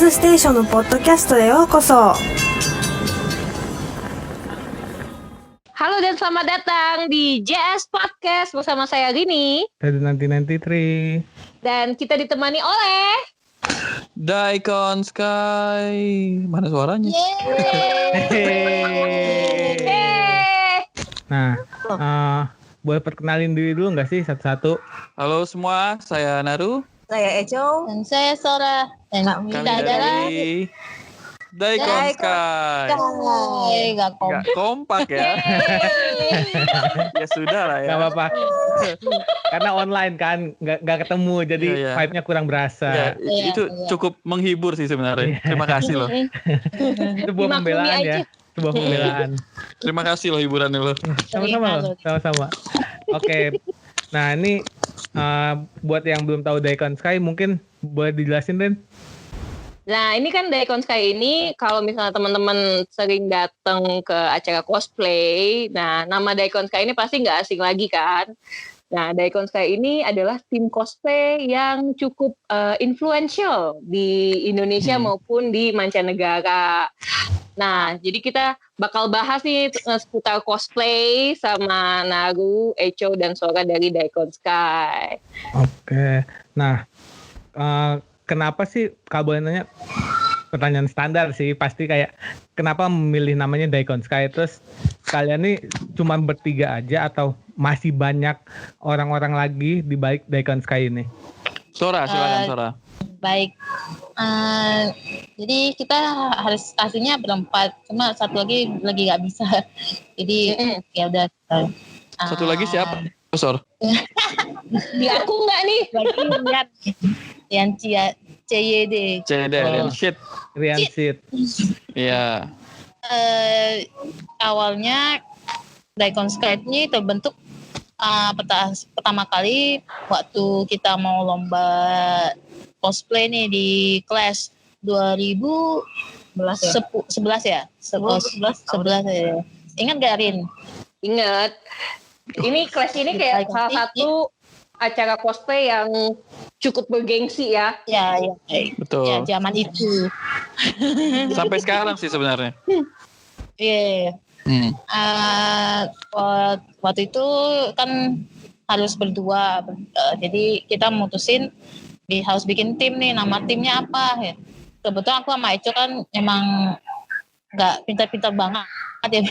スステーションのポッドキャストへようこそ。 Halo dan selamat datang di JS Podcast bersama saya Rini. Dari nanti Dan kita ditemani oleh Daikon Sky. Mana suaranya? Yeay. Nah, boleh perkenalin diri dulu nggak sih satu-satu? Halo semua, saya Naru. Saya Eco. Dan saya Sora. Dan Kami kita adalah dari Daikon Sky. Gak Gak kompak ya. Ya sudah lah ya. Gak apa-apa. Karena online kan, nggak ketemu, jadi Iya. vibe-nya kurang berasa. Ya, itu cukup menghibur sih sebenarnya. Terima kasih loh. Itu sebuah Dimaklumi pembelaan aja. ya. Sebuah pembelaan. Terima kasih loh hiburannya loh. Sama-sama loh, sama-sama. Oke. Nah ini buat yang belum tahu Daikon Sky, mungkin boleh dijelasin, Ren? Nah ini kan Daikon Sky ini kalau misalnya teman-teman sering datang ke acara cosplay, nah nama Daikon Sky ini pasti nggak asing lagi kan. Nah Daikon Sky ini adalah tim cosplay yang cukup influential di Indonesia maupun di mancanegara. Nah jadi kita bakal bahas nih seputar cosplay sama Naru, Eco, dan Sora dari Daikon Sky. Oke. Nah, kenapa sih, kalau boleh nanya, pertanyaan standar sih, pasti kayak kenapa memilih namanya Daikon Sky? Terus kalian nih cuma bertiga aja atau masih banyak orang-orang lagi di balik Daikon Sky ini? Sora, silakan Sora. baik. Jadi kita harus aslinya berempat, cuma satu lagi nggak bisa. Jadi ya udah. Satu lagi siapa? Sor. Di aku nggak nih? Lagi lihat yang CYD. Ceder, shit. Rian Sid. Iya. Awalnya Daikon Sky ini terbentuk pertama kali waktu kita mau lomba cosplay nih di kelas 2011 ya? 11 ya. Ingat gak, Rin? Ingat. Ini kelas ini kayak salah satu acara cosplay yang cukup bergengsi ya. Ya. Betul. Ya, zaman itu. Sampai sekarang sih sebenarnya. Iya. Waktu itu kan harus berdua, jadi kita mutusin harus bikin tim nih, nama timnya apa ya. Kebetulan aku sama Eco kan emang nggak pintar-pintar banget ya.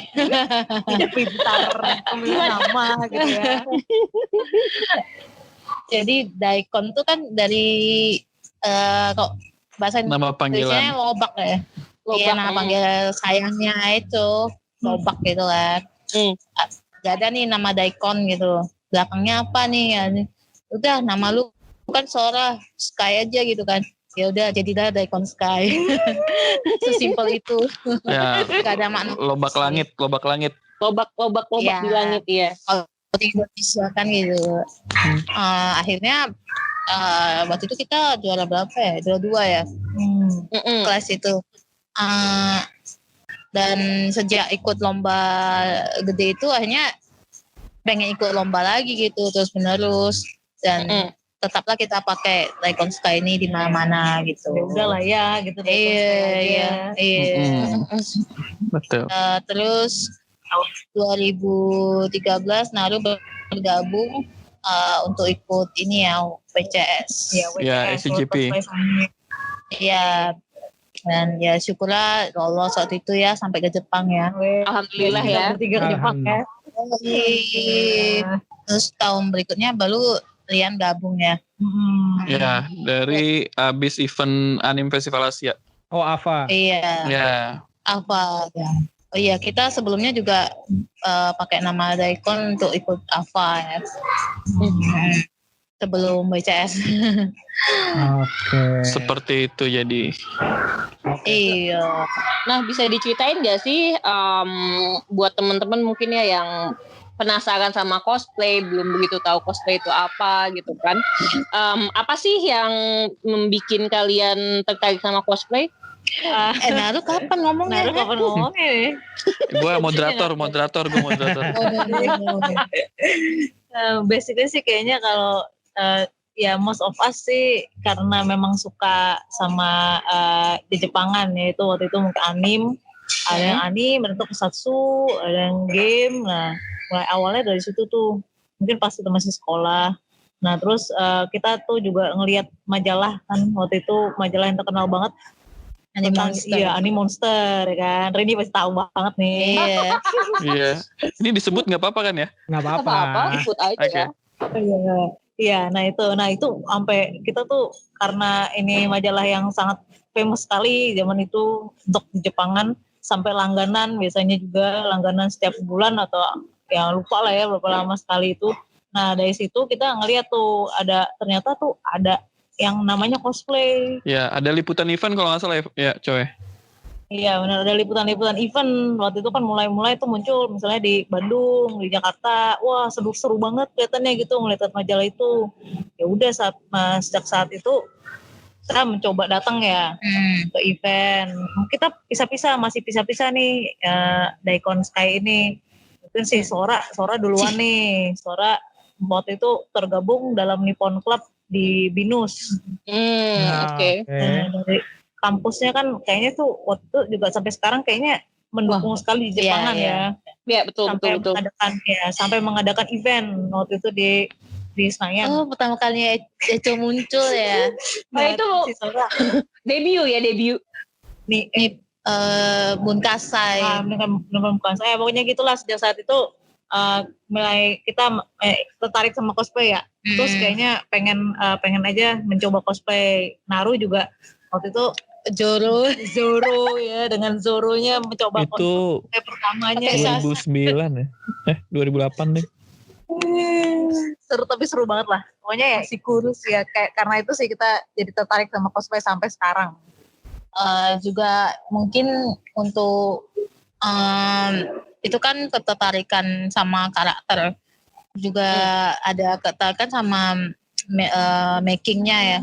Pintar pemilihan nama gitu ya. Jadi Daikon tuh kan dari kok bahasa Nama Indonesia panggilan. lobak ya. Iya, nama panggil sayangnya itu lobak gitu kan. Gak ada nih nama Daikon gitu. Belakangnya apa nih ya? Udah nama lu kan Sora, Sky aja gitu kan. Ya udah jadilah Daikon Sky. Sesimpel itu. Ya. Gak ada makna. Lobak langit. Lobak Iya. di langit ya. Di Indonesia kan gitu. Akhirnya waktu itu kita juara berapa ya? Juara 2 ya. Kelas itu. Dan sejak ikut lomba gede itu akhirnya pengen ikut lomba lagi gitu terus menerus, dan tetaplah kita pakai Daikon Sky ini di mana-mana gitu. Ya udah lah ya gitu. Iya. Betul. Terus 2013 Naru bergabung untuk ikut ini ya PCS. Ya, SCGP. Iya. Dan ya syukurlah lolos waktu itu ya sampai ke Jepang ya. Alhamdulillah ya. Bertiga ke Jepang ya. Terus tahun berikutnya baru Rian gabung ya. Ya, dari abis event Anime Festival Asia. Oh, Ava. Iya. Ya. Ava. Ya. Oh iya, kita sebelumnya juga pakai nama Daikon untuk ikut Ava ya. Sebelum BCS. Oke. Seperti itu jadi. Iya. Nah bisa diceritain nggak sih buat teman-teman mungkin ya yang penasaran sama cosplay, belum begitu tahu cosplay itu apa gitu kan? Apa sih yang membuat kalian tertarik sama cosplay? Naru kapan ngomongnya? nih? Gue moderator. Basically sih kayaknya kalau ya most of us sih karena memang suka sama di Jepangan, yaitu waktu itu mungkin ada yang anime, ada tuh Kusatsu, ada yang game. Nah, mulai awalnya dari situ tuh, mungkin pas kita masih sekolah. Nah, terus kita tuh juga ngelihat majalah kan, waktu itu majalah yang terkenal banget. Anime tentang- Monster. Iya, Anime Monster kan. Rini pasti tahu banget nih. Iya. Iya. Ini disebut nggak apa-apa kan ya? Nggak apa-apa. Apa-apa, sebut aja Oke. ya. Iya, nah itu sampai kita tuh karena ini majalah yang sangat famous sekali zaman itu untuk di Jepangan, sampai langganan biasanya juga langganan setiap bulan atau ya lupa lah ya berapa lama sekali itu. Nah dari situ kita ngeliat tuh ternyata tuh ada yang namanya cosplay. Ya, ada liputan event kalau nggak salah ya, coy. Iya benar, ada liputan-liputan event. Waktu itu kan mulai tuh muncul misalnya di Bandung, di Jakarta. Wah seru-seru banget kelihatannya gitu ngeliat majalah itu. Ya udah sejak saat itu kita mencoba datang ya ke event. Kita masih pisah-pisah nih Daikon Sky ini. Mungkin sih Sora duluan nih. Sora waktu itu tergabung dalam Nippon Club di Binus. Nah, Oke. Nah, dari kampusnya kan kayaknya tuh waktu itu juga sampai sekarang kayaknya mendukung sekali di Jepangan iya. Ya, betul. sampai mengadakan event waktu itu di Senayan. Oh, pertama kali Echo muncul ya. Oh, itu si Sora debut. nih Bunkasai. bukan saya pokoknya gitulah. Sejak saat itu mulai kita tertarik sama cosplay ya. Terus kayaknya pengen aja mencoba cosplay. Naru juga waktu itu Zoro ya, dengan Zoronya mencoba Itu cosplay pertamanya. 2009 ya? 2008 deh. Seru banget lah. Pokoknya ya si kurus ya, karena itu sih kita jadi tertarik sama cosplay sampai sekarang. Juga mungkin untuk itu kan ketertarikan sama karakter, juga ada ketertarikan sama makingnya ya.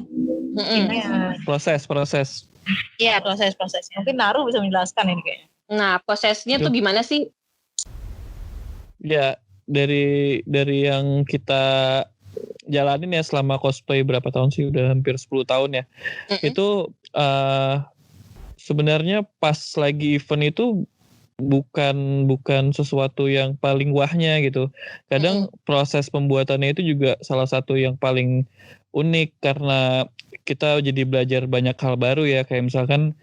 Proses. Iya, proses-prosesnya. Mungkin Naru bisa menjelaskan ini kayaknya. Nah, prosesnya tuh gimana sih? Ya, dari yang kita jalanin ya selama cosplay berapa tahun sih? Udah hampir 10 tahun ya. Itu sebenarnya pas lagi event itu bukan sesuatu yang paling wahnya gitu. Kadang proses pembuatannya itu juga salah satu yang paling unik karena kita jadi belajar banyak hal baru ya. Kayak misalkan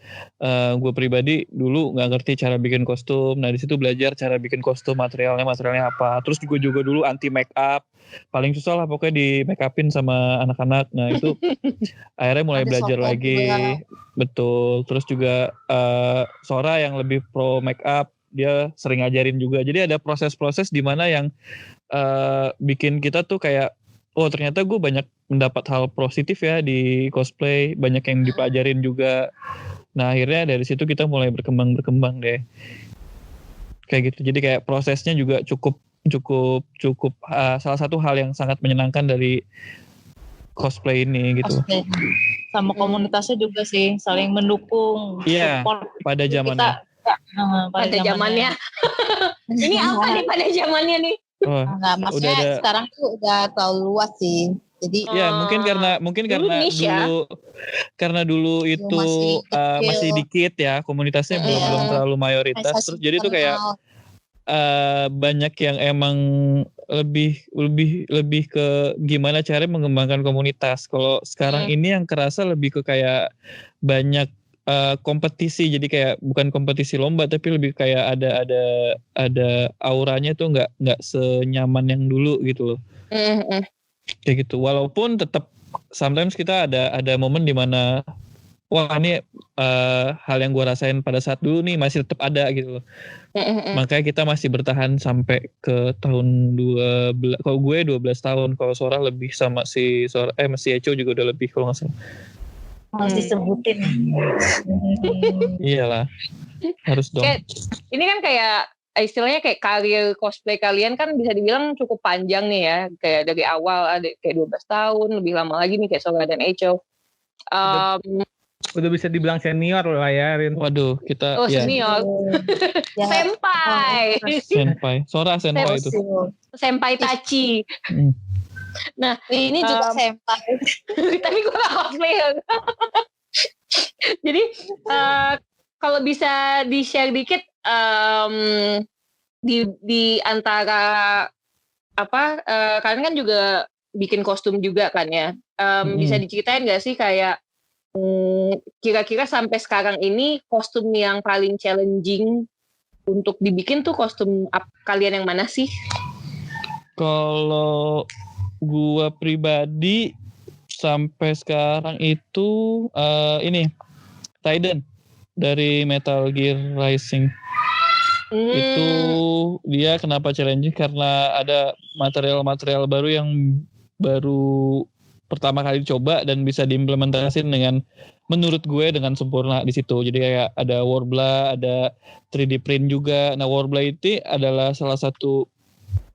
gue pribadi dulu nggak ngerti cara bikin kostum. Nah di situ belajar cara bikin kostum, materialnya apa. Terus juga dulu anti make up. Paling susah lah pokoknya di make upin sama anak-anak. Nah itu akhirnya mulai Ada belajar software lagi. juga. Betul. Terus juga Sora yang lebih pro make up, dia sering ngajarin juga. Jadi ada proses-proses di mana yang bikin kita tuh kayak, oh ternyata gue banyak mendapat hal positif ya di cosplay, banyak yang dipelajarin juga. Nah akhirnya dari situ kita mulai berkembang deh. Kayak gitu. Jadi kayak prosesnya juga cukup salah satu hal yang sangat menyenangkan dari cosplay ini gitu. Cosplay. Sama komunitasnya juga sih, saling mendukung, Iya, support. pada zamannya. Pada zamannya. Ini apa nih pada zamannya nih? Wah, Enggak, maksudnya udah ada. sekarang tuh udah terlalu luas sih. Jadi Ya mungkin karena niche ya. dulu itu masih dikit ya, komunitasnya belum terlalu mayoritas. Terus jadi tuh kayak banyak yang emang lebih ke gimana cara mengembangkan komunitas. Kalau sekarang ini yang kerasa lebih ke kayak banyak kompetisi. Jadi kayak bukan kompetisi lomba tapi lebih kayak ada auranya tuh nggak senyaman yang dulu gitu loh. Kayak gitu. Walaupun tetap sometimes kita ada momen di mana wah ini hal yang gue rasain pada saat dulu nih masih tetap ada gitu loh. Makanya kita masih bertahan sampai ke tahun 12. Kalau gue 12 tahun, kalau Sora lebih sama si Echo juga udah lebih kalau nggak salah. Harus disebutin. Iyalah, harus dong. Ini kan kayak istilahnya kayak karir cosplay kalian kan bisa dibilang cukup panjang nih ya. Kayak dari awal ada kayak 12 tahun, lebih lama lagi nih kayak Sora dan Echo. Udah bisa dibilang senior lah ya, Rin. Waduh, kita senior. Senpai. Senpai. Sora senpai itu. Senpai Tachi. Nah, Ini juga sempak. tapi gue gak cosplay. Jadi kalau bisa di-share dikit di antara kalian kan juga bikin kostum juga kan ya. Bisa diceritain gak sih kayak kira-kira sampai sekarang ini kostum yang paling challenging untuk dibikin tuh kostum kalian yang mana sih? Kalau gua pribadi sampai sekarang itu ini Raiden dari Metal Gear Rising. Itu dia kenapa challenging karena ada material-material baru yang baru pertama kali dicoba dan bisa diimplementasikan dengan menurut gue dengan sempurna di situ. Jadi kayak ada Warbler, ada 3D print juga. Nah, Warbler itu adalah salah satu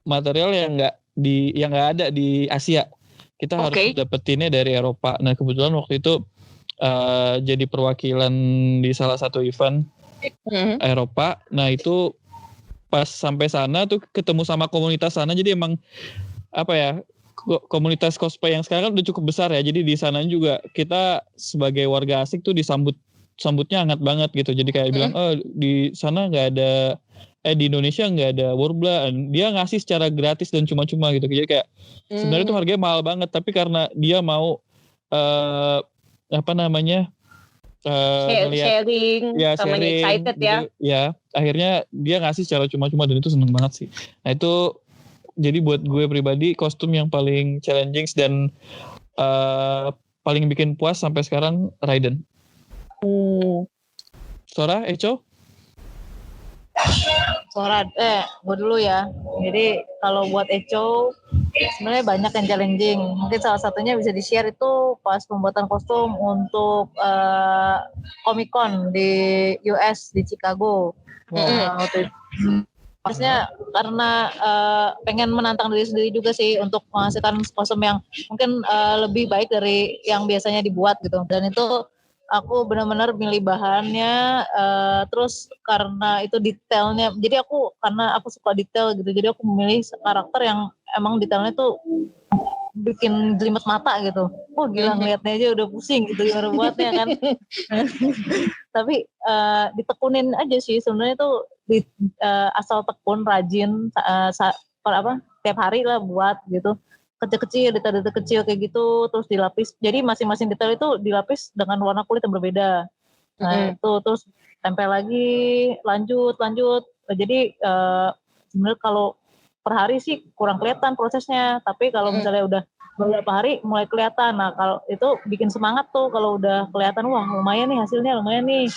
material yang nggak ada di Asia. Kita harus dapetinnya dari Eropa. Nah, kebetulan waktu itu jadi perwakilan di salah satu event Eropa. Nah, itu pas sampai sana tuh ketemu sama komunitas sana. Jadi emang komunitas cosplay yang sekarang udah cukup besar ya. Jadi di sana juga kita sebagai warga asing tuh sambutnya hangat banget gitu. Jadi kayak bilang, di sana nggak ada, di Indonesia nggak ada Warbler. Dia ngasih secara gratis dan cuma-cuma gitu. Jadi kayak sebenarnya tuh harganya mahal banget. Tapi karena dia mau sharing, excited gitu, ya. Ya, akhirnya dia ngasih secara cuma-cuma dan itu seneng banget sih. Nah itu jadi buat gue pribadi kostum yang paling challenging dan paling bikin puas sampai sekarang Raiden. Sora, Echo? Sora, gue dulu ya. Jadi kalau buat Echo sebenarnya banyak yang challenging. Mungkin salah satunya bisa di-share itu pas pembuatan kostum untuk Comic Con di US di Chicago. Waktu itu. Maksudnya karena pengen menantang diri sendiri juga sih untuk menghasilkan kostum yang mungkin lebih baik dari yang biasanya dibuat gitu. Dan itu aku benar-benar milih bahannya, terus karena itu detailnya. Jadi karena aku suka detail gitu, jadi aku memilih karakter yang emang detailnya tuh bikin jelimet mata gitu. Gila ngeliatnya aja udah pusing gitu gimana buatnya kan. Tapi ditekunin aja sih sebenarnya tuh asal tekun rajin tiap hari lah buat gitu. Kecil-kecil, detail-detail kecil kayak gitu, terus dilapis. Jadi masing-masing detail itu dilapis dengan warna kulit yang berbeda. Nah itu terus tempel lagi, lanjut. Jadi sebenarnya kalau per hari sih kurang kelihatan prosesnya, tapi kalau misalnya udah beberapa hari mulai kelihatan. Nah kalau itu bikin semangat tuh kalau udah kelihatan, wah lumayan nih hasilnya, lumayan nih.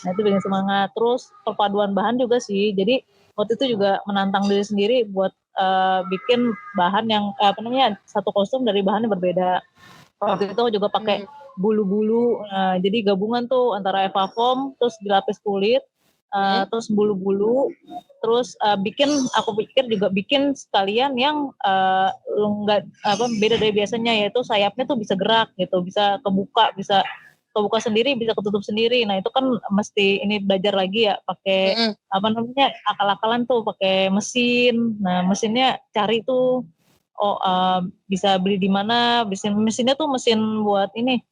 Nah itu bikin semangat. Terus perpaduan bahan juga sih. Jadi waktu itu juga menantang diri sendiri buat bikin bahan yang satu kostum dari bahan yang berbeda. Waktu itu juga pakai bulu-bulu. Jadi gabungan tuh antara Eva foam terus dilapis kulit, terus bulu-bulu, terus aku pikir juga bikin sekalian yang beda dari biasanya, yaitu sayapnya tuh bisa gerak gitu, bisa kebuka sendiri, bisa ketutup sendiri. Nah itu kan mesti ini belajar lagi ya pakai akal-akalan tuh pakai mesin. Nah mesinnya cari tuh bisa beli di mana. Mesinnya tuh mesin buat ini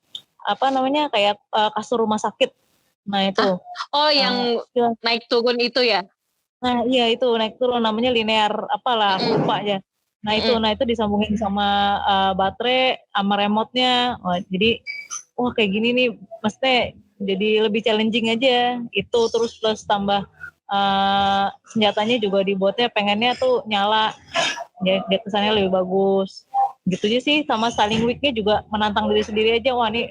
kayak kasur rumah sakit. Nah itu yang naik turun itu ya. Nah iya itu naik turun, namanya linear apalah lupa aja. Nah itu disambungin sama baterai sama remote-nya. Jadi kayak gini nih, maksudnya jadi lebih challenging aja itu. Terus plus tambah senjatanya juga dibuatnya pengennya tuh nyala, dia kesannya lebih bagus gitu aja sih. Sama styling wig-nya juga menantang diri sendiri aja. Wah nih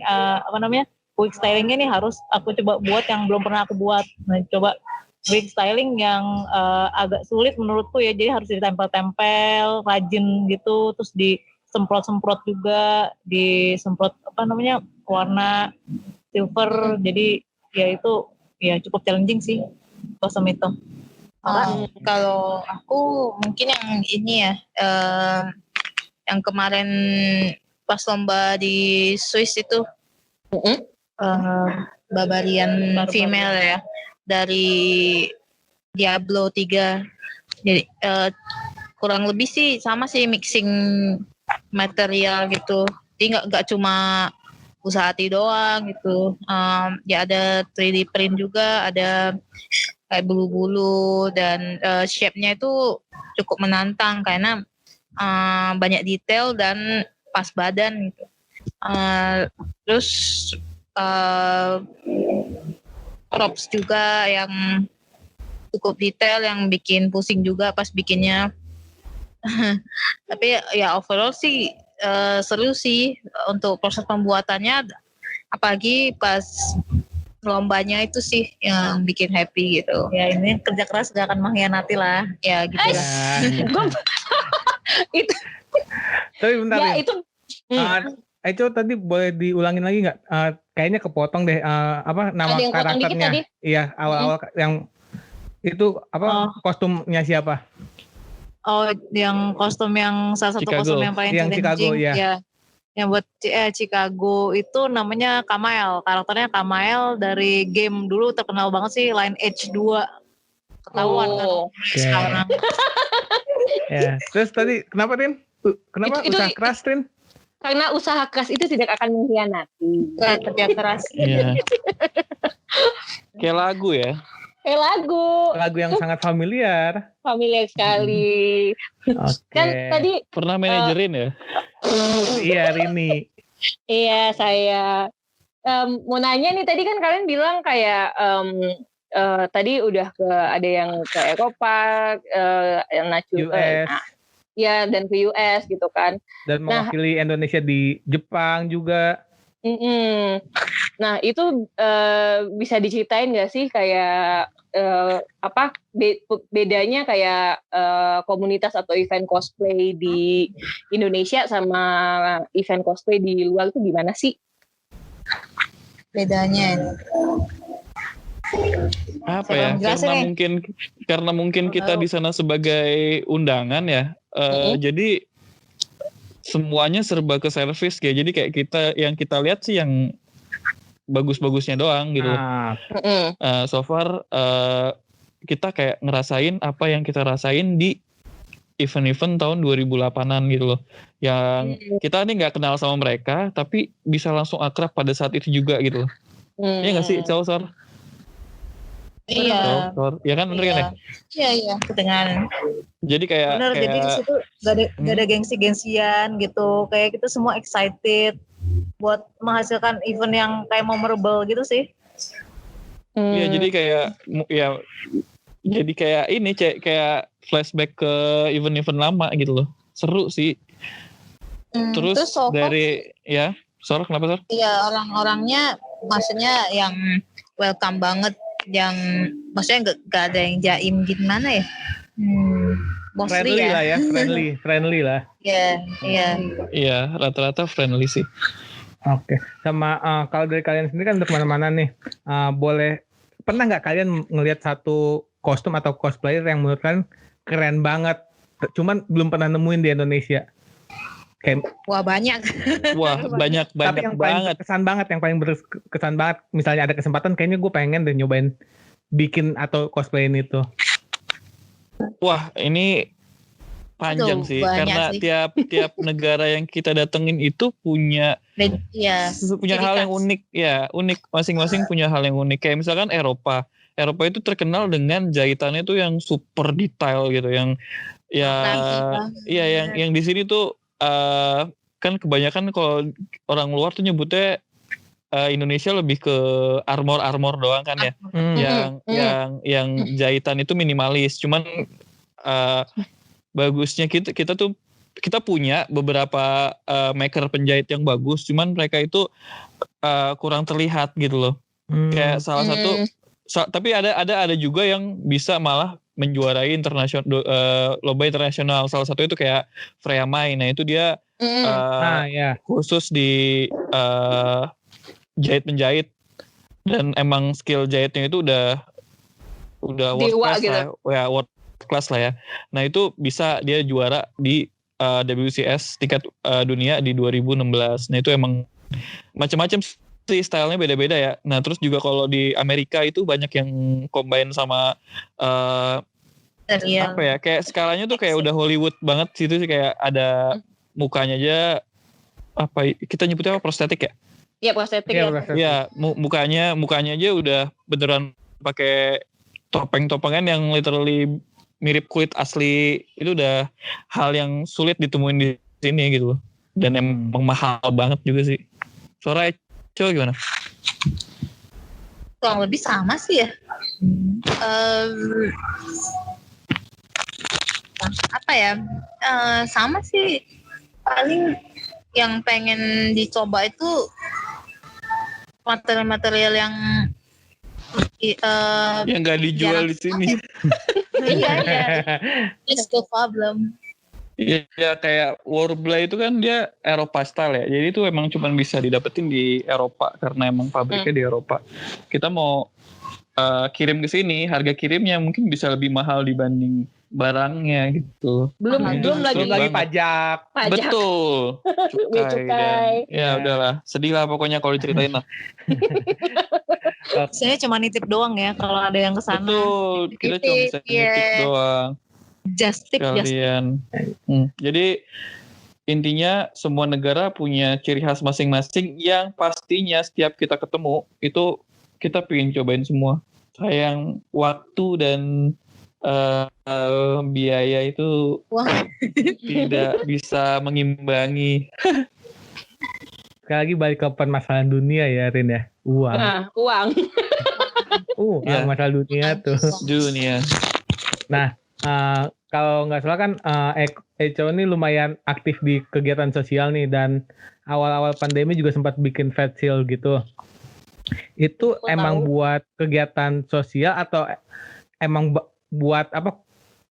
wig stylingnya nih harus aku coba buat yang belum pernah aku buat. Nah coba wig styling yang agak sulit menurutku ya, jadi harus ditempel-tempel rajin gitu, terus disemprot-semprot juga, disemprot warna silver. Jadi ya itu ya cukup challenging sih kostum itu. Kalau aku mungkin yang ini ya, yang kemarin pas lomba di Swiss itu, Barbarian female ya, dari Diablo 3. Jadi kurang lebih sih sama sih, mixing material gitu. Jadi nggak cuma usaha hati doang gitu. Ya ada 3D print juga, ada kayak bulu-bulu dan shape-nya itu cukup menantang karena banyak detail dan pas badan gitu. Terus props juga yang cukup detail, yang bikin pusing juga pas bikinnya. Tapi ya overall sih seru sih untuk proses pembuatannya, apalagi pas lombanya itu sih yang bikin happy gitu. Ya ini kerja keras gak akan mengkhianati lah. Ya gitu lah. Itu Tapi bentar ya Rin. itu Itu tadi boleh diulangin lagi nggak? Kayaknya kepotong deh. Apa nama ada yang potong dikit karakternya? tadi. Iya, awal-awal yang itu apa kostumnya siapa? Oh, yang kostum yang salah satu Chicago. kostum yang paling Yang Chicago, challenging. ya. Ya. Yang buat Chicago itu namanya Kamael. Karakternya Kamael dari game dulu terkenal banget sih, Lineage 2. Ketahuan kan Oke. sekarang. Ya. Terus tadi kenapa Rin? Kenapa Itu- usaha keras Rin? Karena usaha keras itu tidak akan mengkhianati. Kerja keras. Iya. Kayak lagu ya. Kayak Lagu yang sangat familiar. familiar sekali. Oke. Kan tadi Pernah manajerin ya? Iya Rini. iya saya mau nanya nih, tadi kan kalian bilang kayak tadi udah ada yang ke Eropa, yang US ya dan ke US gitu kan. dan mewakili Indonesia di Jepang juga. Nah itu bisa diceritain nggak sih kayak apa bedanya kayak komunitas atau event cosplay di Indonesia sama event cosplay di luar itu gimana sih? Bedanya. Apa Siapa ya? yang jelasin Karena mungkin kita di sana sebagai undangan ya. Jadi semuanya serba ke service kayak. Jadi kayak yang kita lihat sih yang bagus-bagusnya doang gitu. So far kita kayak ngerasain apa yang kita rasain di event-event tahun 2008-an gitu loh. Yang kita nih nggak kenal sama mereka, tapi bisa langsung akrab pada saat itu juga gitu loh. Iya nggak sih, Sor? Iya. Ya kan bener kan ya? Iya. Kedengaran. Jadi kayak Bener, jadi di situ gak ada gengsi-gengsian gitu. Kayak kita semua excited buat menghasilkan event yang kayak memorable gitu sih. Iya, jadi kayak jadi kayak ini kayak flashback ke event-event lama gitu loh. Seru sih. Terus so far, dari Sor, kenapa Sor? iya, orang-orangnya maksudnya yang welcome banget, yang maksudnya gak ada yang jaim gimana ya. Mostly Friendly ya. lah ya, friendly lah. Iya. Iya, rata-rata friendly sih. Oke, sama kalau dari kalian sendiri kan udah kemana-mana nih, pernah nggak kalian ngelihat satu kostum atau cosplayer yang menurut kalian keren banget, cuman belum pernah nemuin di Indonesia? Kayak, Wah banyak. Wah banyak tapi yang paling banget. berkesan banget, misalnya ada kesempatan, kayaknya gue pengen deh nyobain bikin atau cosplayin itu. Wah ini panjang sih, karena sih. tiap negara yang kita datengin itu punya hal yang unik ya, unik masing-masing punya hal yang unik. Kayak misalkan Eropa itu terkenal dengan jahitannya tuh yang super detail gitu, yang di sini tuh kan kebanyakan kalau orang luar tuh nyebutnya Indonesia lebih ke armor doang kan ya, yang jahitan itu minimalis. Cuman bagusnya kita tuh kita punya beberapa maker penjahit yang bagus, cuman mereka itu kurang terlihat gitu loh. Kayak salah satu, tapi ada juga yang bisa malah menjuarai lomba internasional. Salah satu itu kayak Freya Mai. Nah itu dia khusus di jahit penjahit, dan emang skill jahitnya itu udah world class gitu. World class lah ya. Nah itu bisa dia juara di WCS tingkat dunia di 2016. Nah itu emang macam-macam sih, stylenya beda-beda ya. Nah terus juga kalau di Amerika itu banyak yang combine sama apa ya, kayak skalanya tuh kayak udah Hollywood banget situ sih, kayak ada mukanya aja kita nyebutnya apa, prostetik ya? Iya, prostetik ya. Ya, mukanya aja udah beneran pakai topeng-topengan yang literally mirip kulit asli. Itu udah hal yang sulit ditemuin di sini gitu loh. Dan emang mahal banget juga sih. Suara Eco gimana? Kurang lebih sama sih ya. Apa ya? Sama sih. Paling yang pengen dicoba itu material-material yang yang nggak dijual di sini. iya. It's the problem. Iya, kayak Warbler itu kan dia Eropa style ya. Jadi itu emang cuma bisa didapetin di Eropa karena emang pabriknya di Eropa. Kita mau kirim ke sini, harga kirimnya mungkin bisa lebih mahal dibanding barangnya gitu. Belum lagi pajak. Betul. Cukai. Ya udahlah, sedih lah pokoknya kalau diceritain lah. Saya cuma nitip doang ya kalau ada yang kesana. Betul, kita cuma bisa nitip doang. Just tip. Kalian. Jadi intinya semua negara punya ciri khas masing-masing yang pastinya setiap kita ketemu itu kita pengen cobain semua. Sayang waktu dan biaya itu tidak bisa mengimbangi. Sekali lagi balik ke permasalahan dunia ya, Rin ya. Uang. Nah, uang. Ya. Masalah dunia tuh. Dunia. Nah, kalau nggak salah kan Eco ini lumayan aktif di kegiatan sosial nih, dan awal-awal pandemi juga sempat bikin face shield gitu. Itu emang buat kegiatan sosial atau emang buat apa,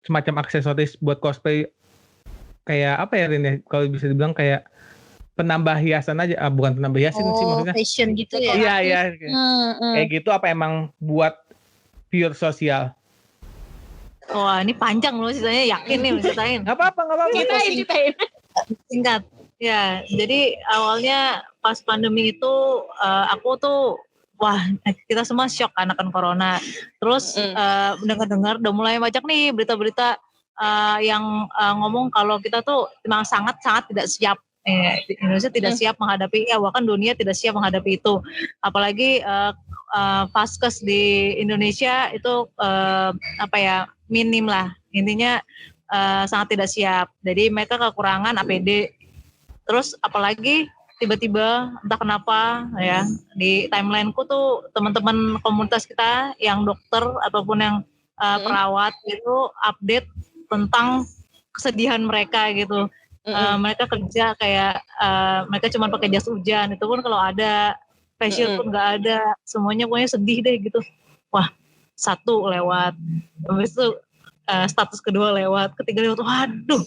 semacam aksesoris buat cosplay, kayak apa ya Rin ya, kalau bisa dibilang kayak penambah hiasan aja, bukan penambah hiasan sih maksudnya. Fashion gitu ya. Iya. Kayak gitu apa emang buat pure sosial? Wah, ini panjang loh ceritanya, yakin nih ceritain. Gak apa-apa. Ceritain. Singkat. Ya, jadi awalnya pas pandemi itu aku tuh kita semua shock akan corona. Terus dengar-dengar udah mulai banyak nih berita-berita yang ngomong kalau kita tuh memang sangat-sangat tidak siap. Indonesia tidak siap menghadapi, bahkan dunia tidak siap menghadapi itu. Apalagi vaskes di Indonesia itu minim lah. Intinya sangat tidak siap. Jadi mereka kekurangan APD. Terus apalagi tiba-tiba entah kenapa ya di timelineku tuh teman-teman komunitas kita yang dokter ataupun yang perawat itu update tentang kesedihan mereka gitu. Mereka kerja kayak mereka cuma pakai jas hujan, itu pun kalau ada facial pun nggak ada, semuanya pokoknya sedih deh gitu. Wah, satu lewat, habis itu status kedua lewat, ketiga lewat, waduh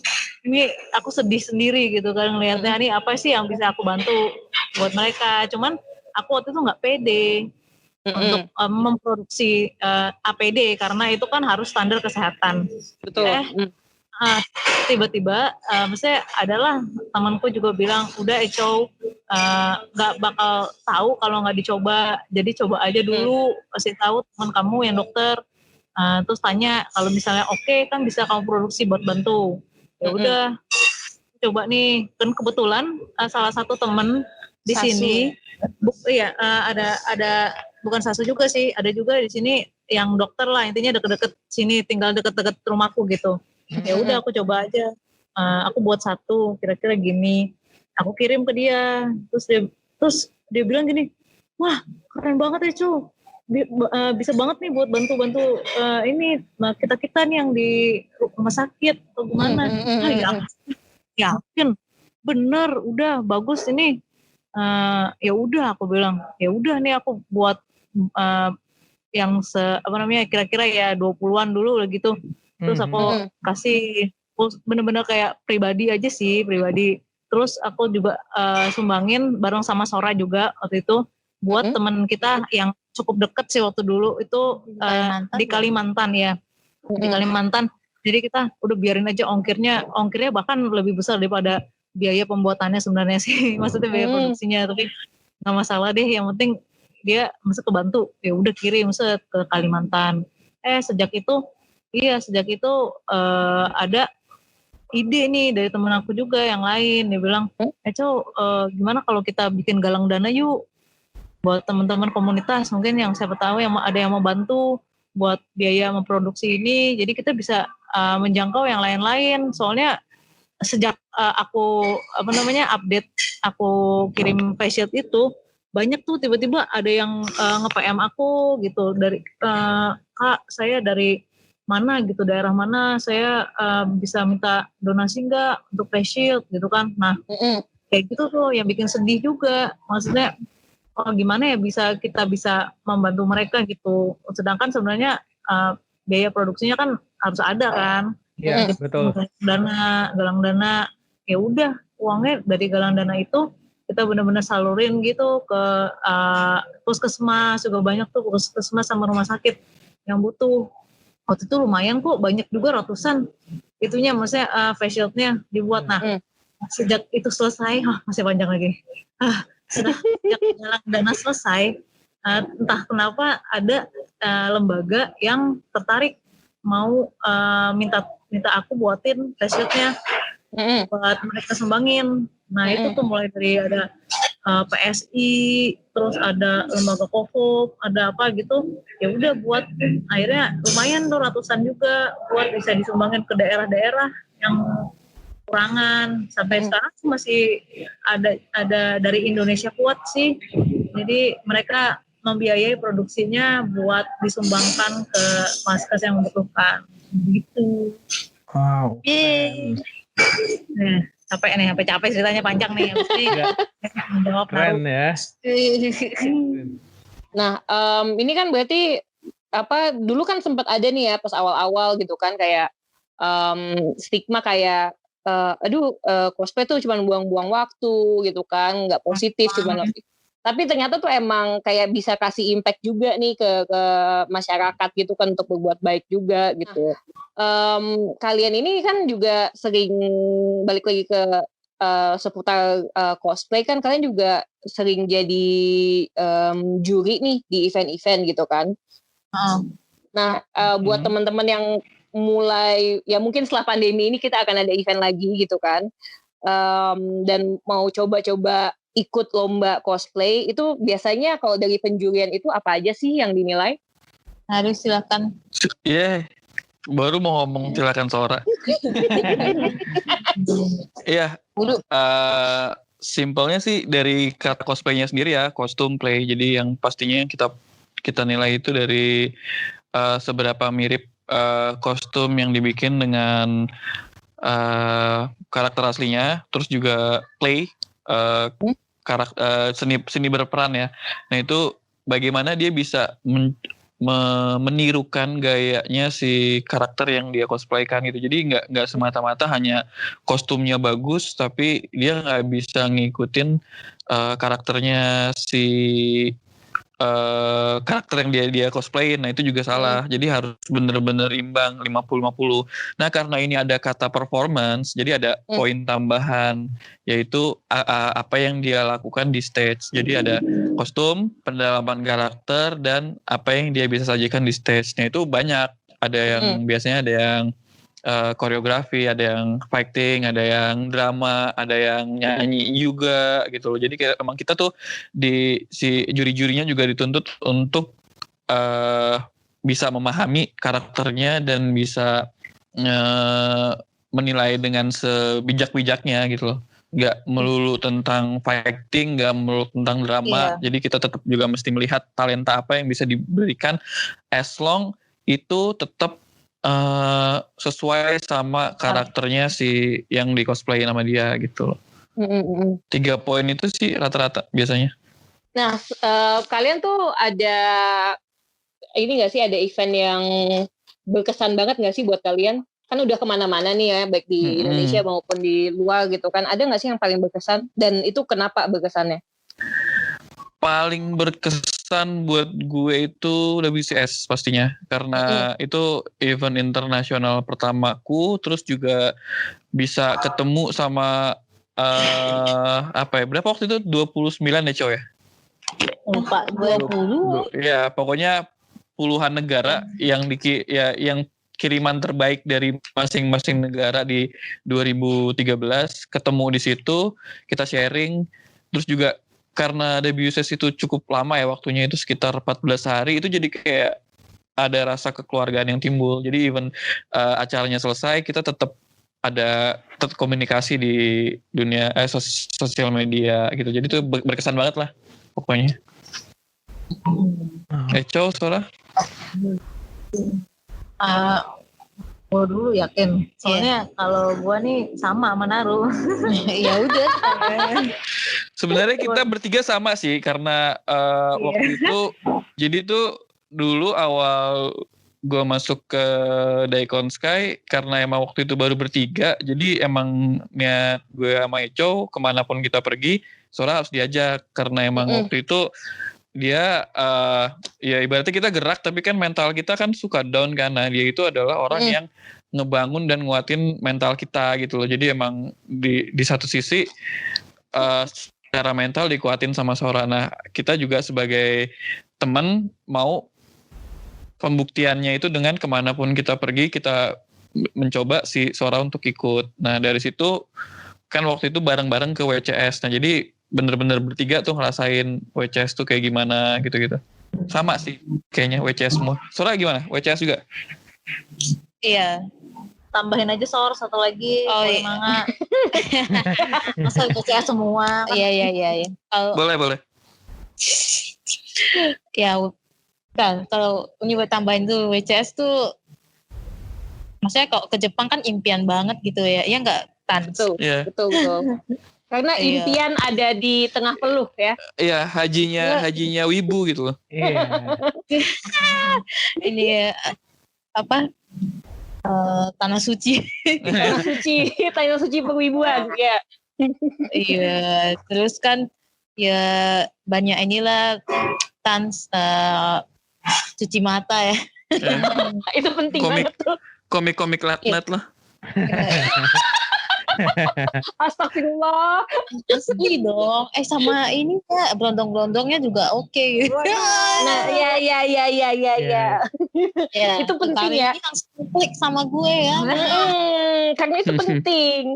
ini aku sedih sendiri gitu kan ngelihatnya, ini apa sih yang bisa aku bantu buat mereka. Cuman aku waktu itu nggak pede untuk memproduksi APD karena itu kan harus standar kesehatan. Betul. Tiba-tiba maksudnya adalah temanku juga bilang udah Eco nggak bakal tahu kalau nggak dicoba, jadi coba aja dulu, kasih tahu teman kamu yang dokter, terus tanya kalau misalnya oke, kan bisa kamu produksi buat bantu. Ya udah coba nih, kan kebetulan salah satu teman di Sasu. sini ada bukan Sasu juga sih, ada juga di sini yang dokter lah, intinya deket-deket sini, tinggal deket-deket rumahku gitu. Ya udah aku coba aja, aku buat satu kira-kira gini, aku kirim ke dia, terus dia bilang gini, wah keren banget ya Cu, bisa banget nih buat bantu ini kita nih yang di rumah sakit atau gimana. Yakin bener, udah bagus ini. Ya udah aku bilang, ya udah nih aku buat yang kira-kira ya 20-an dulu lah gitu. Terus aku kasih bener-bener kayak pribadi aja sih, pribadi. Terus aku juga sumbangin bareng sama Sora juga waktu itu buat teman kita yang cukup deket sih waktu dulu itu di Kalimantan ya. Di Kalimantan. Jadi kita udah biarin aja ongkirnya bahkan lebih besar daripada biaya pembuatannya sebenarnya sih. Maksudnya biaya produksinya, tapi nggak masalah deh, yang penting dia mesti kebantu. Ya udah kirim ke Kalimantan. Sejak itu ada ide nih dari temen aku juga yang lain. Dia bilang, gimana kalau kita bikin galang dana yuk buat teman-teman komunitas, mungkin yang siapa tahu yang ada yang mau bantu buat biaya memproduksi ini. Jadi kita bisa menjangkau yang lain-lain. Soalnya sejak aku update, aku kirim face shield itu, banyak tuh tiba-tiba ada yang nge-PM aku gitu dari Kak, saya dari mana gitu, daerah mana, saya bisa minta donasi nggak untuk face shield gitu kan. Nah kayak gitu tuh yang bikin sedih juga, maksudnya gimana ya kita bisa membantu mereka gitu, sedangkan sebenarnya biaya produksinya kan harus ada kan. Iya, betul. Galang dana, ya udah uangnya dari galang dana itu kita benar-benar salurin gitu ke puskesmas, juga banyak tuh puskesmas sama rumah sakit yang butuh. Waktu itu lumayan kok, banyak juga ratusan itunya, maksudnya face shield-nya dibuat. Nah sejak itu selesai, masih panjang lagi. Sejak galang dana selesai, entah kenapa ada lembaga yang tertarik mau minta aku buatin face shield-nya buat mereka sumbangin. Nah itu tuh mulai dari ada PSI, terus ada lembaga COVID, ada apa gitu. Ya udah buat, akhirnya lumayan tuh ratusan juga buat bisa disumbangin ke daerah-daerah yang kurangan. Sampai sekarang masih ada dari Indonesia Kuat sih. Jadi mereka membiayai produksinya buat disumbangkan ke vaskes yang membutuhkan. Gitu. Wow. Nah, capek ceritanya panjang nih. Menjawab Keren ya. Nah, ini kan berarti dulu kan sempat ada nih ya pas awal-awal gitu kan, kayak stigma kayak cosplay tuh cuma buang-buang waktu gitu kan, nggak positif, tapi ternyata tuh emang kayak bisa kasih impact juga nih ke masyarakat gitu kan, untuk berbuat baik juga gitu. Kalian ini kan juga sering balik lagi ke seputar cosplay kan, kalian juga sering jadi juri nih di event-event gitu kan. Nah buat teman-teman yang mulai, ya mungkin setelah pandemi ini kita akan ada event lagi gitu kan, dan mau coba-coba ikut lomba cosplay, itu biasanya kalau dari penjurian itu apa aja sih yang dinilai? Harus silakan. Baru mau ngomong, silakan Sora. Iya. Simpelnya sih dari kata cosplaynya sendiri ya, kostum play. Jadi yang pastinya kita nilai itu dari seberapa mirip kostum yang dibikin dengan karakter aslinya, terus juga play seni berperan ya. Nah itu bagaimana dia bisa menirukan gayanya si karakter yang dia cosplaykan gitu. Jadi nggak semata-mata hanya kostumnya bagus, tapi dia nggak bisa ngikutin karakternya si karakter yang dia cosplayin. Nah itu juga salah. Jadi harus bener-bener imbang 50-50. Nah karena ini ada kata performance, jadi ada poin tambahan, yaitu apa yang dia lakukan di stage. Jadi ada kostum, pendalaman karakter, dan apa yang dia bisa sajikan di stage. Nah itu banyak. Ada yang biasanya ada yang koreografi, ada yang fighting, ada yang drama, ada yang nyanyi juga gitu loh. Jadi kayak emang kita tuh si juri-jurinya juga dituntut untuk bisa memahami karakternya dan bisa menilai dengan sebijak-bijaknya gitu loh. Nggak melulu tentang fighting, nggak melulu tentang drama. Jadi kita tetap juga mesti melihat talenta apa yang bisa diberikan, as long itu tetap sesuai sama karakternya si yang di cosplay nama dia gitu loh. 3 poin itu sih rata-rata biasanya. Nah kalian tuh ada ini nggak sih, ada event yang berkesan banget nggak sih buat kalian? Kan udah kemana-mana nih ya, baik di Indonesia maupun di luar gitu kan. Ada nggak sih yang paling berkesan, dan itu kenapa berkesannya? Paling berkesan buat gue itu WCS pastinya, karena itu event internasional pertamaku, terus juga bisa ketemu sama berapa waktu itu, 29 ya Cow ya? Lupa, 20. Ya pokoknya puluhan negara yang kiriman terbaik dari masing-masing negara di 2013, ketemu di situ, kita sharing, terus juga karena debut sesi itu cukup lama ya waktunya, itu sekitar 14 hari, itu jadi kayak ada rasa kekeluargaan yang timbul. Jadi even acaranya selesai, kita tetap komunikasi di dunia sosial media gitu. Jadi itu berkesan banget lah pokoknya. Eco, Sora? Gue dulu yakin. Soalnya kalau gue nih sama Naru. Ya udah. Sebenarnya kita bertiga sama sih karena waktu itu jadi tuh dulu awal gue masuk ke Daikon Sky karena emang waktu itu baru bertiga, jadi emang niat gue sama Eco kemanapun kita pergi, Sora harus diajak karena emang waktu itu dia ya ibaratnya kita gerak tapi kan mental kita kan suka down karena dia itu adalah orang yang ngebangun dan nguatin mental kita gitu loh. Jadi emang di satu sisi secara mental dikuatin sama Sora. Nah kita juga sebagai teman mau pembuktiannya itu dengan kemanapun kita pergi kita mencoba si Sora untuk ikut. Nah dari situ kan waktu itu bareng-bareng ke WCS. Nah jadi bener-bener bertiga tuh ngerasain WCS tuh kayak gimana gitu-gitu. Sama sih kayaknya WCS semua. Sora gimana? WCS juga? Iya. Tambahin aja Sor satu lagi. Oh iya. Manga. Masa WCS semua. Iya. Boleh. Ya kan kalau ini buat tambahin tuh WCS tuh maksudnya kalau ke Jepang kan impian banget gitu ya. Iya enggak Tan? Betul. Iya. Betul. Karena impian ada di tengah peluh ya. Iya, hajinya wibu gitu loh. Iya. Ini apa? Tanah suci. Tanah suci perwibuan ya. Iya, terus kan ya banyak inilah cuci mata ya. Itu penting banget tuh. Komik-komik latnet lah. Astagfirullah. Asli dong. Sama ini ya berondong-berondongnya juga oke. Nah, ya. Ya, Itu penting ya. Ini langsung klik sama gue ya. Karena itu penting.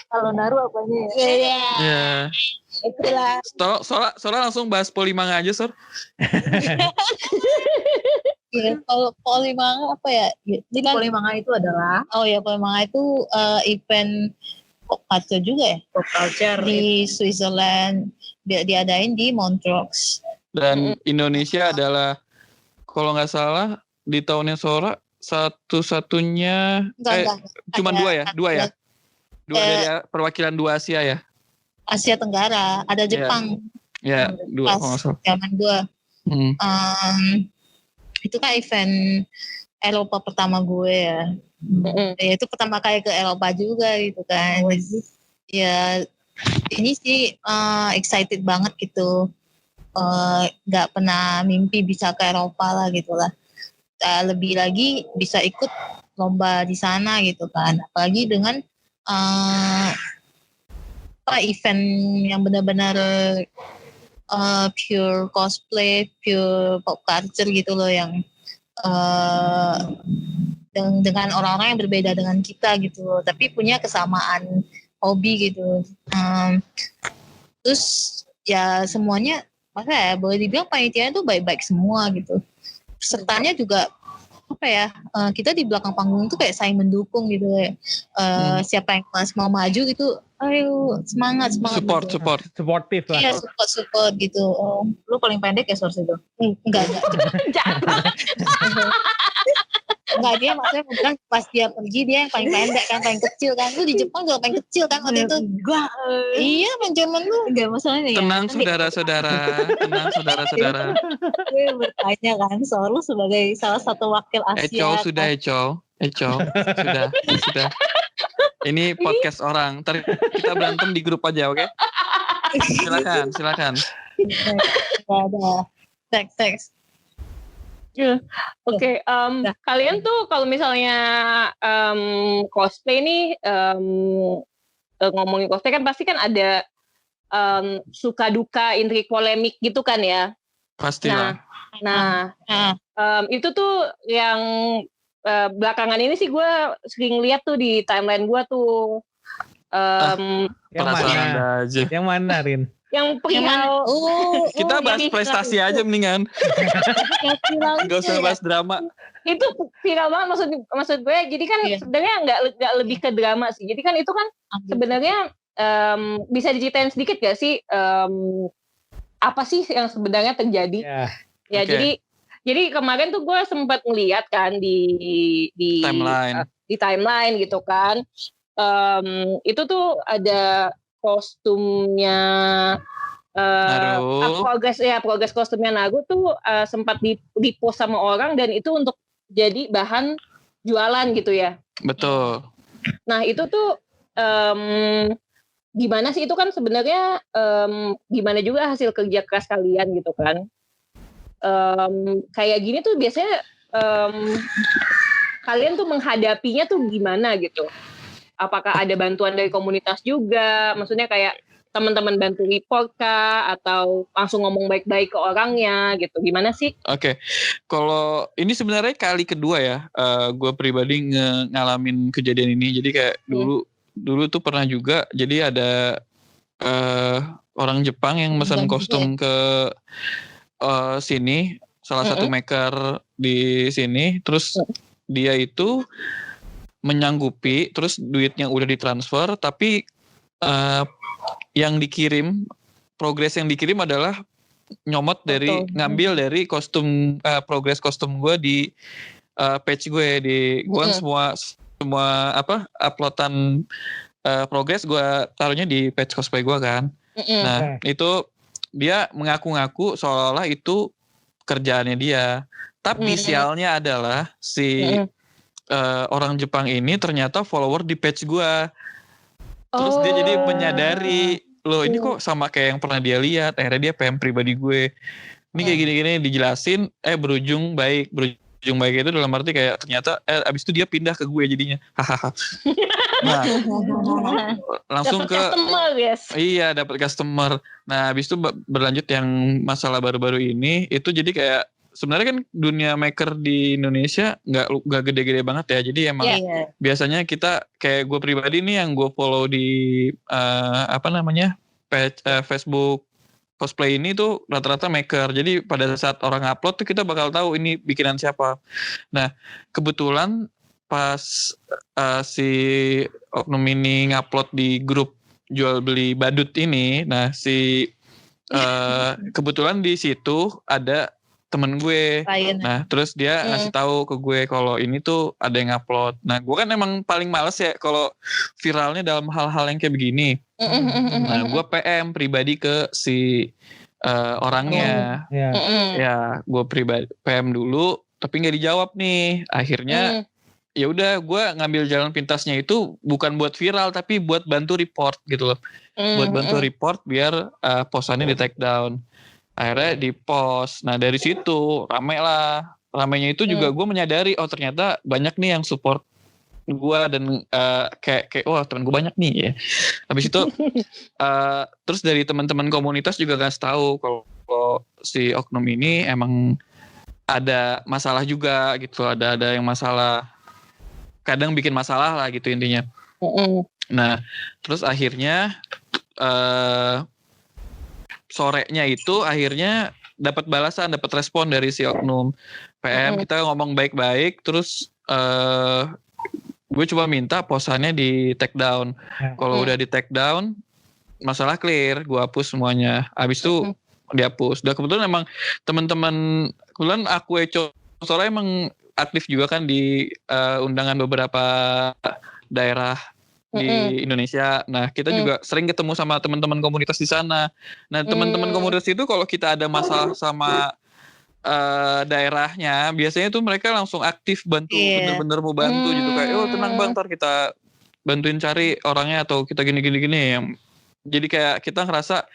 Kalau Naru apanya ya? Iya. Itulah. Soalnya langsung bahas Polimanga aja, Sor. Ya, kalau Polimanga apa ya? Jadi Polimanga itu adalah Polimanga itu event pop culture juga ya? pop culture Di Switzerland. Diadain di Montreux. Dan Indonesia adalah kalau nggak salah di tahunnya Sora satu-satunya cuma dua ya? Dua dari perwakilan dua Asia ya? Asia Tenggara, ada Jepang. Ya, dua Pas kalau nggak salah. zaman gue. Itu kan event Eropa pertama gue ya. Ya itu pertama kali ke Eropa juga gitu kan. Ya ini sih excited banget gitu. Gak pernah mimpi bisa ke Eropa lah gitu lah. Lebih lagi bisa ikut lomba di sana gitu kan. Apalagi dengan event yang benar-benar pure cosplay, pure pop culture gitu loh yang dengan orang-orang yang berbeda dengan kita gitu loh, tapi punya kesamaan hobi gitu. Terus ya semuanya boleh dibilang panitianya tuh baik-baik semua gitu. Pesertanya juga kita di belakang panggung tuh kayak saling mendukung gitu ya. Siapa yang mau maju gitu, ayo semangat gitu. Supportif lah. Iya, support gitu. Lu paling pendek ya Source itu? Enggak. Enggak, dia maksudnya bukan pas dia pergi dia yang paling pendek kan, paling kecil kan. Lu di Jepang juga paling kecil kan waktu itu. Enggak. Iya, Benjamin lu. Enggak masalahnya ya. Tenang saudara-saudara. Gue bertanya kan, soal lu sebagai salah satu wakil Asia. Eco, sudah. Ini podcast orang. Ntar kita berantem di grup aja, oke? Silakan. Ada. Teks. Oke, kalian tuh kalau misalnya cosplay nih, ngomongin cosplay kan pasti kan ada suka duka, intrik polemik gitu kan ya? Pastilah. Nah, itu tuh yang belakangan ini sih gue sering lihat tuh di timeline gue tuh. Yang Perasaan mana? Anda aja. Yang mana, Rin? Yang perihal Kita bahas jadi prestasi aja mendingan. Gak usah bahas drama. itu viral banget maksud gue. Jadi kan sebenarnya nggak lebih ke drama sih. Jadi kan itu kan sebenarnya bisa diceritain sedikit gak sih apa sih yang sebenarnya terjadi? Ya Okay. jadi kemarin tuh gue sempat ngeliat kan di timeline gitu kan. Itu tuh ada kostumnya progres kostumnya Naruto tuh sempat di-post sama orang dan itu untuk jadi bahan jualan gitu ya. Betul. Nah itu tuh gimana sih, itu kan sebenarnya gimana juga hasil kerja keras kalian gitu kan. Kayak gini tuh biasanya kalian tuh menghadapinya tuh gimana gitu? Apakah ada bantuan dari komunitas juga? Maksudnya kayak teman-teman bantu report kah? Atau langsung ngomong baik-baik ke orangnya gitu? Gimana sih? Oke. Kalau ini sebenarnya kali kedua ya, gue pribadi ngalamin kejadian ini. Jadi kayak dulu tuh pernah juga. Jadi ada orang Jepang yang pesan kostum ke sini, salah satu maker di sini. Terus dia itu menyanggupi, terus duitnya udah ditransfer, tapi yang dikirim, progres yang dikirim adalah nyomot dari, ngambil dari kostum, progres kostum gue di page gue, gue kan semua uploadan progres gue taruhnya di page cosplay gue kan. Nah itu dia mengaku-ngaku seolah-olah itu kerjaannya dia, tapi sialnya adalah si orang Jepang ini ternyata follower di page gue. Terus dia jadi menyadari, loh ini kok sama kayak yang pernah dia lihat. Akhirnya dia PM pribadi gue, ini kayak gini-gini, dijelasin, berujung baik itu dalam arti kayak ternyata abis itu dia pindah ke gue jadinya. Hahaha. Nah, langsung dapet customer, yes. Iya, dapat customer. Nah, abis itu berlanjut yang masalah baru-baru ini, itu jadi kayak sebenarnya kan dunia maker di Indonesia nggak gede-gede banget ya. Jadi emang biasanya kita kayak gue pribadi nih yang gue follow di page Facebook cosplay ini tuh rata-rata maker. Jadi pada saat orang upload tuh kita bakal tahu ini bikinan siapa. Nah kebetulan pas si oknum ini ngupload di grup jual beli badut ini, nah si kebetulan di situ ada temen gue. Nah terus dia ngasih tahu ke gue kalau ini tuh ada yang upload. Nah gue kan emang paling males ya kalau viralnya dalam hal-hal yang kayak begini. Nah gue PM pribadi ke si orangnya. Ya gue pribadi PM dulu tapi nggak dijawab nih. Akhirnya ya udah gue ngambil jalan pintasnya itu bukan buat viral tapi buat bantu report gitu loh. Buat bantu report biar posannya di take down. Akhirnya di post. Nah dari situ ramainya itu juga gue menyadari oh ternyata banyak nih yang support gue dan kayak wah teman gue banyak nih ya. Habis itu terus dari teman-teman komunitas juga ngasih tahu kalau si oknum ini emang ada masalah juga gitu, ada yang masalah, kadang bikin masalah lah gitu intinya. Nah terus akhirnya sorenya itu akhirnya dapat balasan, dapat respon dari si oknum PM. Kita ngomong baik-baik, terus gue coba minta posannya di take down. Kalau udah di take down, masalah clear, gue hapus semuanya. Abis itu dihapus. Dan kebetulan emang teman-teman, kebetulan aku soalnya emang aktif juga kan di undangan beberapa daerah di Indonesia. Nah kita juga sering ketemu sama teman-teman komunitas di sana. Nah teman-teman komunitas itu kalau kita ada masalah sama daerahnya, biasanya tuh mereka langsung aktif bantu, bener-bener mau bantu gitu kayak, oh tenang bang, ntar kita bantuin cari orangnya atau kita gini. Yang jadi kayak kita ngerasa,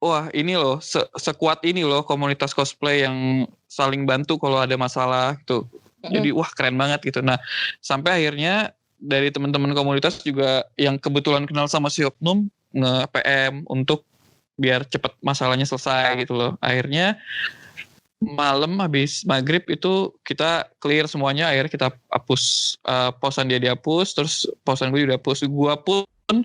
wah ini loh sekuat ini loh komunitas cosplay yang saling bantu kalau ada masalah gitu. Jadi wah keren banget gitu. Nah sampai akhirnya dari teman-teman komunitas juga yang kebetulan kenal sama si oknum nge-PM untuk biar cepet masalahnya selesai gitu loh. Akhirnya malam habis maghrib itu kita clear semuanya, akhirnya kita hapus, posan dia dihapus, terus posan gue juga dihapus. Gue pun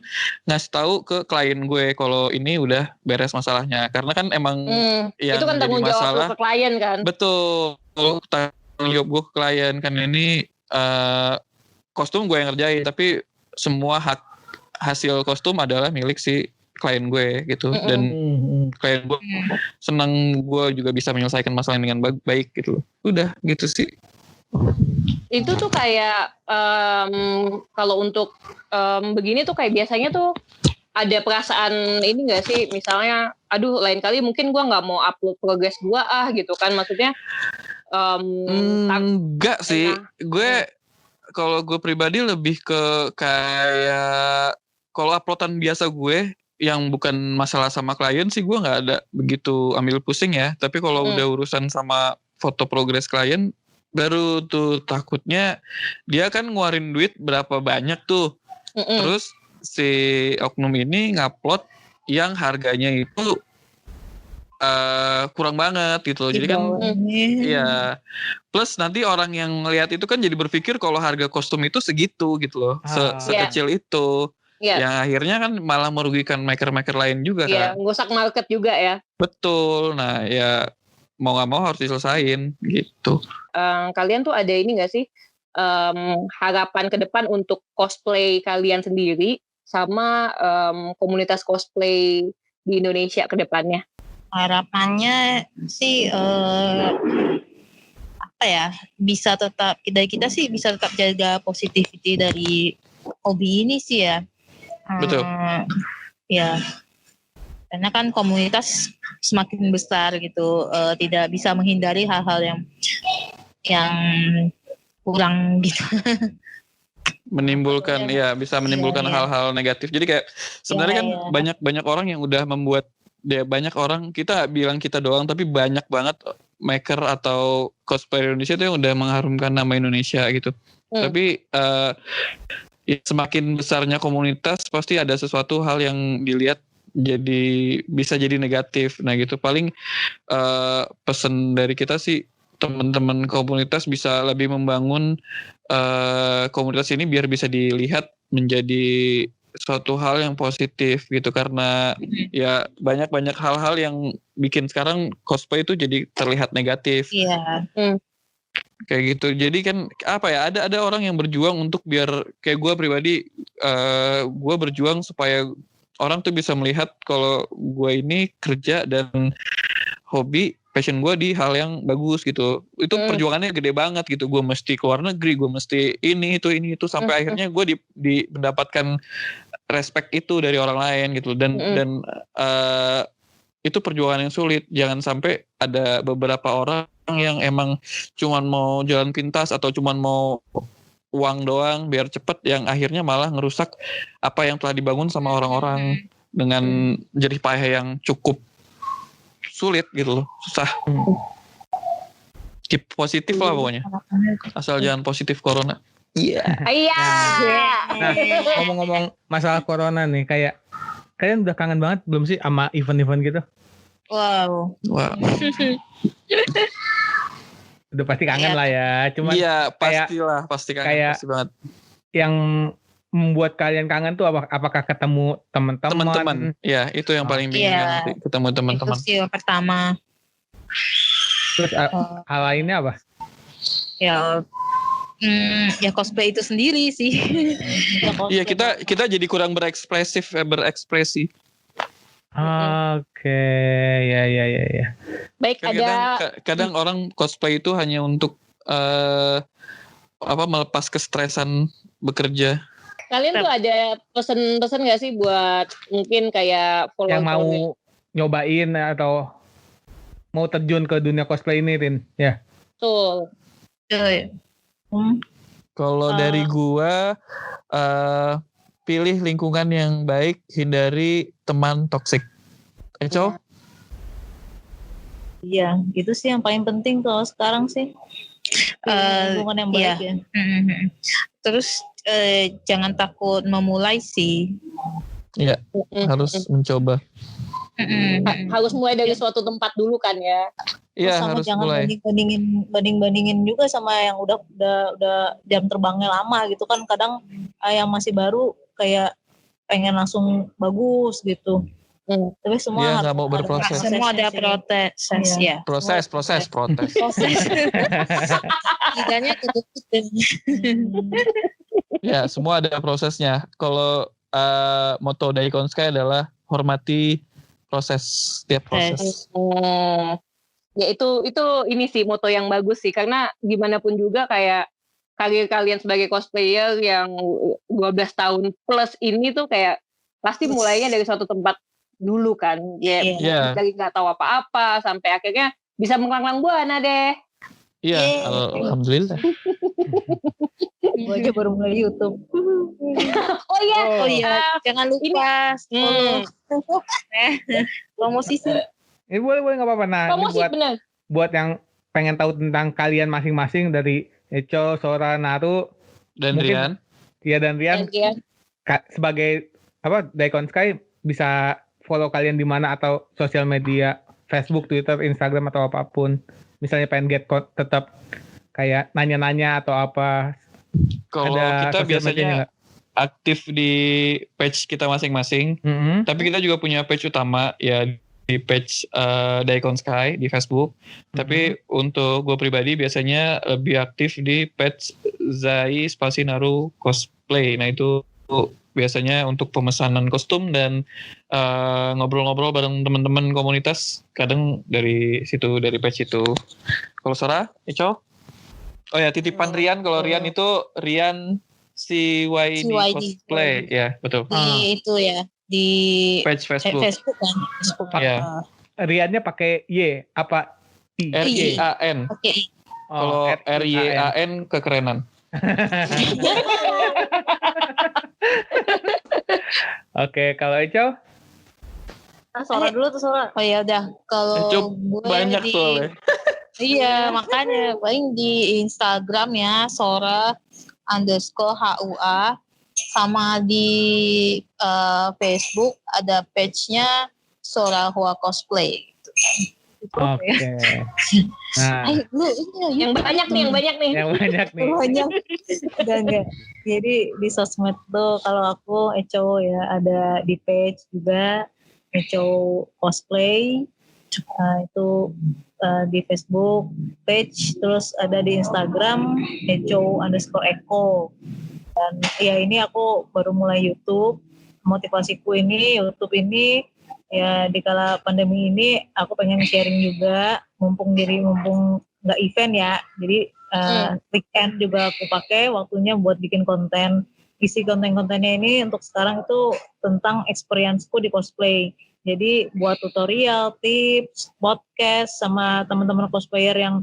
ngasih tahu ke klien gue kalau ini udah beres masalahnya, karena kan emang yang itu kan jadi tanggung jawab masalah lu ke klien kan. betul, tanggung jawab gue ke klien kan ini kostum gue yang ngerjain, tapi semua hak hasil kostum adalah milik si klien gue gitu. Dan klien gue senang gue juga bisa menyelesaikan masalah dengan baik gitu. Udah gitu sih. Itu tuh kayak kalau untuk begini tuh kayak biasanya tuh ada perasaan ini nggak sih, misalnya aduh lain kali mungkin gue nggak mau upload progres gue gitu kan, maksudnya enggak sih, gue kalau gue pribadi lebih ke kayak kalau uploadan biasa gue yang bukan masalah sama klien sih gue nggak ada begitu ambil pusing ya. Tapi kalau udah urusan sama foto progres klien, baru tuh takutnya dia kan ngeluarin duit berapa banyak tuh. Terus si oknum ini ngupload yang harganya itu kurang banget gitu. Jadi kan ya plus nanti orang yang ngelihat itu kan jadi berpikir kalau harga kostum itu segitu gitu loh. Sekecil itu. Yang akhirnya kan malah merugikan maker-maker lain juga kan. Ngerusak market juga ya. Betul. Nah ya mau gak mau harus diselesain gitu. Kalian tuh ada ini gak sih harapan ke depan untuk cosplay kalian sendiri sama komunitas cosplay di Indonesia ke depannya? Harapannya sih apa ya, bisa tetap dari kita sih bisa tetap jaga positivity dari hobi ini sih ya. Betul. Ya. Karena kan komunitas semakin besar gitu, tidak bisa menghindari hal-hal yang kurang gitu. Menimbulkan bisa menimbulkan hal-hal negatif. Jadi kayak sebenarnya kan banyak orang yang udah membuat banyak orang, kita bilang kita doang tapi banyak banget maker atau cosplayer Indonesia itu yang udah mengharumkan nama Indonesia gitu. Tapi semakin besarnya komunitas pasti ada sesuatu hal yang dilihat bisa jadi negatif. Nah gitu, paling pesan dari kita sih teman-teman komunitas bisa lebih membangun komunitas ini biar bisa dilihat menjadi suatu hal yang positif gitu, karena ya banyak hal-hal yang bikin sekarang cosplay itu jadi terlihat negatif. Kayak gitu. Jadi kan apa ya, ada orang yang berjuang untuk biar kayak gue pribadi, gue berjuang supaya orang tuh bisa melihat kalau gue ini kerja dan hobi passion gue di hal yang bagus gitu. Itu perjuangannya gede banget gitu. Gue mesti ke luar negeri, gue mesti ini itu sampai akhirnya gue mendapatkan respect itu dari orang lain gitu. Dan itu perjuangan yang sulit. Jangan sampai ada beberapa orang yang emang cuman mau jalan pintas atau cuman mau uang doang biar cepet, yang akhirnya malah ngerusak apa yang telah dibangun sama orang-orang dengan jerih payah yang cukup sulit gitu loh, susah. Keep positif lah pokoknya, asal jangan positif corona. Iya. Nah, ngomong-ngomong masalah corona nih, kayak kalian udah kangen banget belum sih sama event-event gitu? Wow. Udah pasti kangen lah ya, cuman pasti kangen, kayak pasti banget. Yang membuat kalian kangen tuh apakah ketemu teman-teman? Ya itu yang paling bingung nanti, ketemu teman-teman. Itu sih yang pertama. Terus hal lainnya apa? Ya cosplay itu sendiri sih. Iya, kita jadi kurang berekspresi. Oke, ya. Baik, kadang orang cosplay itu hanya untuk melepas kestresan bekerja. Kalian tuh ada pesan-pesan nggak sih buat mungkin kayak follower yang mau nyobain atau mau terjun ke dunia cosplay ini, Rin? Ya. Betul. Kalau dari gua, pilih lingkungan yang baik, hindari teman toksik. Eco? Iya, itu sih yang paling penting kalau sekarang sih. Lingkungan yang baik ya. Terus jangan takut memulai sih. Iya, harus mencoba. Harus mulai dari suatu tempat dulu kan ya. Iya, sama harus jangan mulai. banding-bandingin juga sama yang udah jam terbangnya lama gitu kan. Kadang yang masih baru kayak pengen langsung bagus gitu. Tapi semua Dia harus nggak mau berproses. Semua ada proses ya. Proses. Proses. Tidaknya kedepan. Ya, semua ada prosesnya. Kalau moto Daikon Sky adalah hormati proses, setiap proses. Ya itu ini sih moto yang bagus sih, karena gimana pun juga kayak karir kalian sebagai cosplayer yang 12 tahun plus ini tuh kayak pasti mulainya dari suatu tempat dulu kan. Iya. Dari nggak tahu apa-apa sampai akhirnya bisa melanglang buana deh. Iya, alhamdulillah. Gue aja baru mulai YouTube. Oh iya, jangan lupa promosi sih. Ini boleh nggak apa-apa. Nah, promosi ini buat yang pengen tahu tentang kalian masing-masing dari Echo, Sora, Naru, dan mungkin, Rian. Iya dan Rian. Sebagai Daikon Sky bisa follow kalian di mana atau sosial media Facebook, Twitter, Instagram atau apapun. Misalnya pengen tetap kayak nanya-nanya atau apa. Kalau kita biasanya aktif di page kita masing-masing, tapi kita juga punya page utama ya di page Daikon Sky di Facebook. Tapi untuk gue pribadi biasanya lebih aktif di page Zai Spasi Naru Cosplay. Nah itu biasanya untuk pemesanan kostum dan ngobrol-ngobrol bareng teman-teman komunitas, kadang dari situ, dari page itu. Kalau Sora, Eco? Oh ya, titipan Rian. Kalau Rian itu Rian CYD Cosplay, ya betul. Di itu ya, di page Facebook. Facebook kan. Facebook. Ya. Riannya pakai Y apa I? RIAN. Oke. Kalau RYAN kekerenan. Oke, kalau Eco? Sora dulu tuh Sora. Oh ya udah, kalau gue banyak soalnya. Iya, makanya paling di Instagram ya Sora_HUA, sama di Facebook ada page-nya Sora Hua Cosplay gitu. Oke. Nah, yang banyak nih. Banyak. Enggak. Jadi di sosmed tuh kalau aku Eco ya ada di page juga Eco Cosplay. Itu di Facebook page, terus ada di Instagram Eco_Eko. Dan ya ini aku baru mulai YouTube. Motivasiku ini YouTube ini ya di kala pandemi ini aku pengen sharing juga, mumpung nggak event ya, jadi weekend juga aku pakai waktunya buat bikin konten. Isi konten-kontennya ini untuk sekarang itu tentang experience-ku di cosplay. Jadi buat tutorial, tips, podcast sama teman-teman cosplayer yang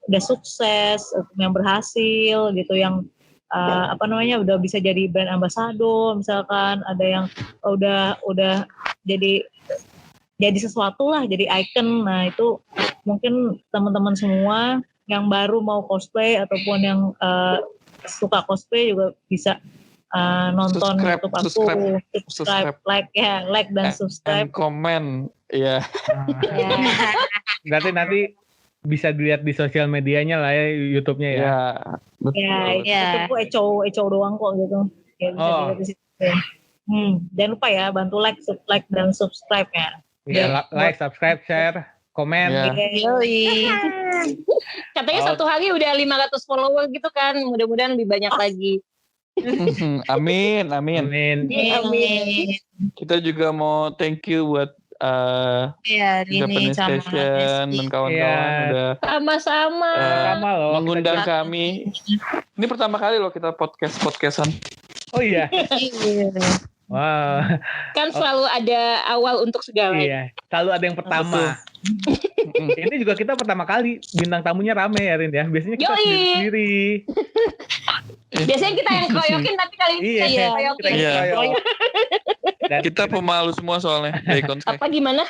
udah sukses, yang berhasil gitu, yang udah bisa jadi brand ambassador, misalkan ada yang udah jadi sesuatu lah, jadi icon. Nah itu mungkin teman-teman semua yang baru mau cosplay ataupun yang suka cosplay juga bisa nonton YouTube aku, subscribe, like dan subscribe, and comment, ya. Berarti nanti bisa dilihat di sosial medianya lah ya, YouTube-nya ya. Ya, betul. Ya, itu Eco doang kok gitu. Ya, bisa dilihat di situ. Jangan lupa ya, bantu like dan subscribe ya. Iya, like, subscribe, share, komen. Katanya satu hari udah 500 follower gitu kan, mudah-mudahan lebih banyak lagi. Amin. Amin. Kita juga mau thank you buat Japanese Station dan kawan-kawan udah sama-sama mengundang kami. Ini pertama kali loh kita podcastan. Oh iya. Wow. Kan selalu ada awal untuk segala. Iya, selalu ada yang pertama. Ini juga kita pertama kali bintang tamunya rame ya Rin ya. Biasanya kita sendiri. Biasanya kita yang keroyokin, tapi kali ini kita yang keroyokin. Dan kita pemalu semua soalnya. Apa gimana?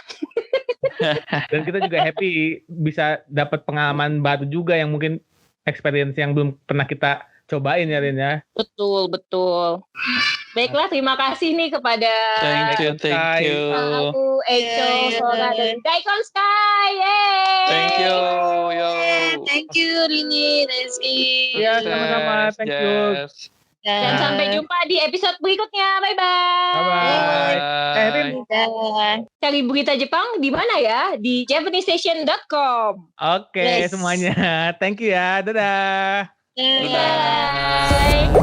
Dan kita juga happy bisa dapat pengalaman baru juga yang mungkin experience yang belum pernah kita cobain ya Rin ya. Betul. Baiklah, terima kasih nih kepada Thank you. aku, Echo, Sora, dan Daikon Sky. Yeay! Thank you. Yo. Thank you Rini, Rizky. Iya, sama-sama. Thank you. Yes. Dan sampai jumpa di episode berikutnya. Bye-bye. Bye-bye. Rin. Cari berita Jepang di mana ya? Di JapaneseStation.com. Oke, Yes. semuanya. Thank you ya. Dadah. Dadah. Bye.